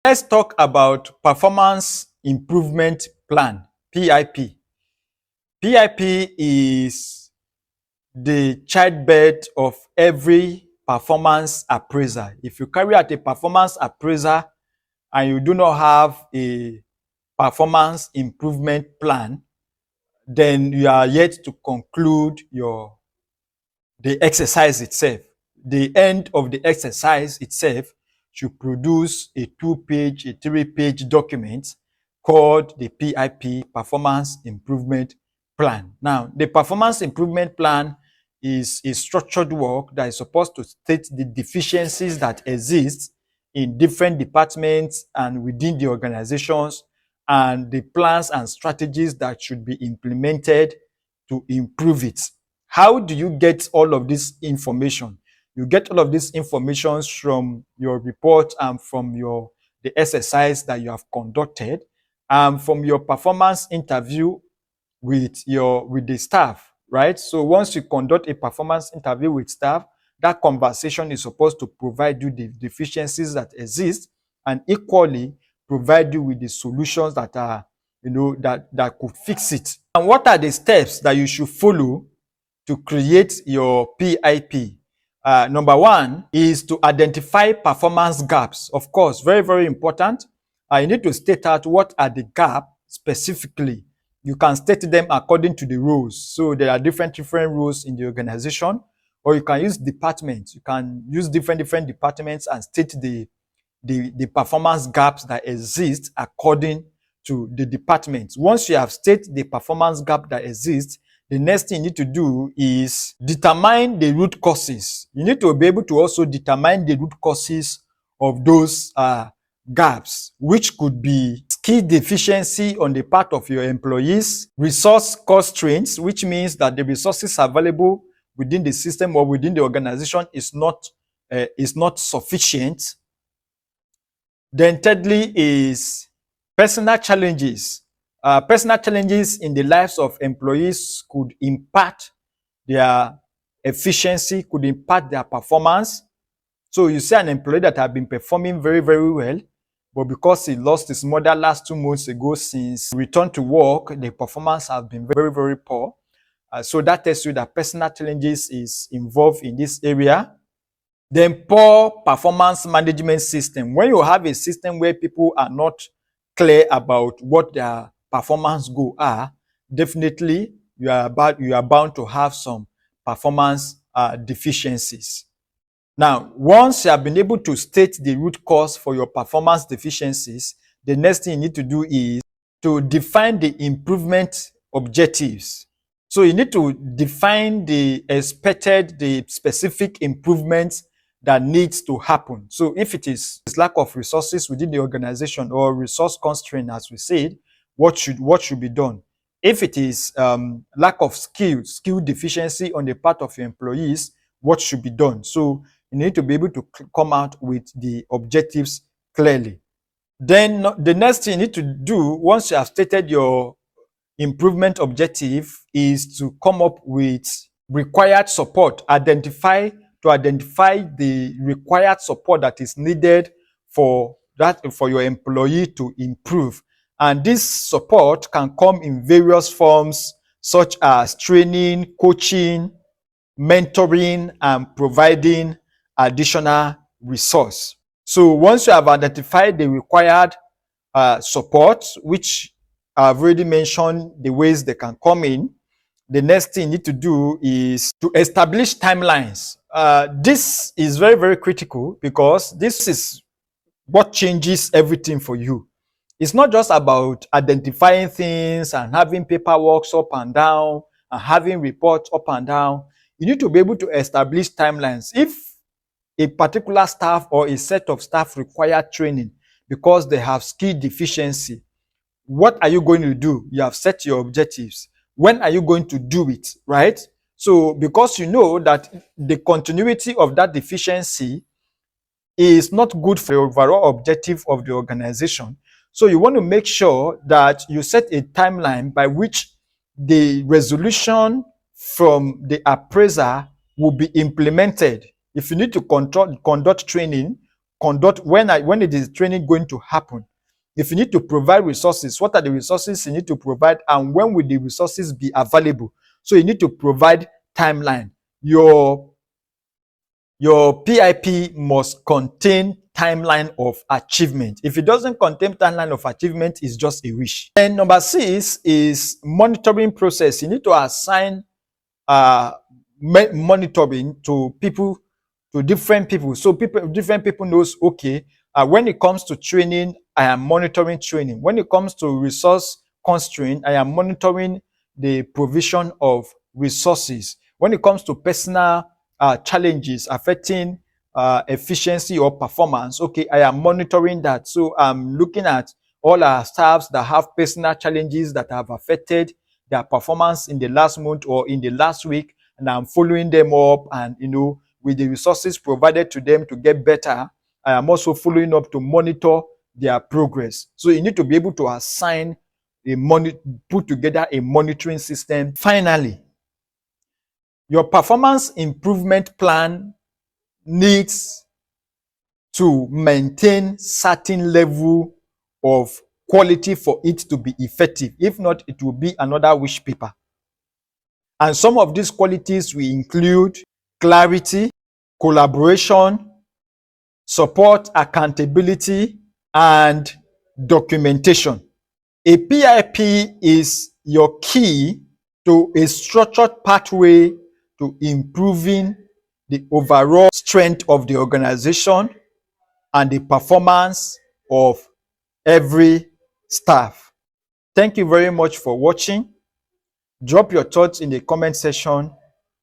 Let's talk about performance improvement plan, PIP. PIP is the childbirth of every performance appraiser. If you carry out a performance appraiser and you do not have a performance improvement plan, then you are yet to conclude the exercise itself. The end of the exercise itself should produce a 2-page, a 3-page document called the PIP, Performance Improvement Plan. Now, the Performance Improvement Plan is a structured work that is supposed to state the deficiencies that exist in different departments and within the organizations, and the plans and strategies that should be implemented to improve it. How do you get all of this information? You get all of this information from your report and from the exercise that you have conducted, and from your performance interview with the staff, right? So once you conduct a performance interview with staff, that conversation is supposed to provide you the deficiencies that exist, and equally provide you with the solutions that are, that could fix it. And what are the steps that you should follow to create your PIP? Number one is to identify performance gaps. Of course, very, very important. You need to state out what are the gaps specifically. You can state them according to the roles. So there are different roles in the organization, or you can use departments. You can use different departments and state the performance gaps that exist according to the departments. Once you have stated the performance gap that exists, the next thing you need to do is determine the root causes. You need to be able to also determine the root causes of those gaps, which could be skill deficiency on the part of your employees, resource constraints, which means that the resources available within the system or within the organization is not sufficient. Then thirdly is personal challenges. Personal challenges in the lives of employees could impact their efficiency, could impact their performance. So you see an employee that has been performing very, very well, but because he lost his mother last 2 months ago, since return to work, the performance has been very, very poor. So that tells you that personal challenges is involved in this area. Then poor performance management system. When you have a system where people are not clear about what their performance goals are, definitely you are bound to have some performance deficiencies. Now, once you have been able to state the root cause for your performance deficiencies, the next thing you need to do is to define the improvement objectives. So you need to define the specific improvements that needs to happen. So if it is lack of resources within the organization or resource constraint, as we said, what should be done? If it is lack of skill deficiency on the part of your employees, what should be done? So you need to be able to come out with the objectives clearly. Then the next thing you need to do, once you have stated your improvement objective, is to come up with required support. Identify the required support that is needed for your employee to improve. And this support can come in various forms, such as training, coaching, mentoring, and providing additional resource. So once you have identified the required support, which I've already mentioned the ways they can come in, the next thing you need to do is to establish timelines. This is very, very critical, because this is what changes everything for you. It's not just about identifying things and having paperwork up and down and having reports up and down. You need to be able to establish timelines. If a particular staff or a set of staff require training because they have skill deficiency, what are you going to do? You have set your objectives. When are you going to do it, right? So because you know that the continuity of that deficiency is not good for the overall objective of the organization, so you want to make sure that you set a timeline by which the resolution from the appraiser will be implemented. If you need to conduct training, conduct, when it is training going to happen? If you need to provide resources, what are the resources you need to provide, and when will the resources be available? So you need to provide timeline. Your PIP must contain timeline of achievement. If it doesn't contain timeline of achievement, it's just a wish. And number 6 is monitoring process. You need to assign monitoring to people, to different people. So different people knows, okay, when it comes to training, I am monitoring training. When it comes to resource constraint, I am monitoring the provision of resources. When it comes to personal challenges affecting efficiency or performance, okay, I am monitoring that. So I'm looking at all our staffs that have personal challenges that have affected their performance in the last month or in the last week, and I'm following them up, and with the resources provided to them to get better, I am also following up to monitor their progress. So you need to be able to assign put together a monitoring system. Finally, your performance improvement plan needs to maintain certain level of quality for it to be effective. If not, it will be another wish paper. And some of these qualities will include clarity, collaboration, support, accountability, and documentation. A PIP is your key to a structured pathway to improving the overall strength of the organization and the performance of every staff. Thank you very much for watching. Drop your thoughts in the comment section,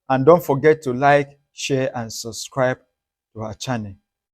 and don't forget to like, share, and subscribe to our channel.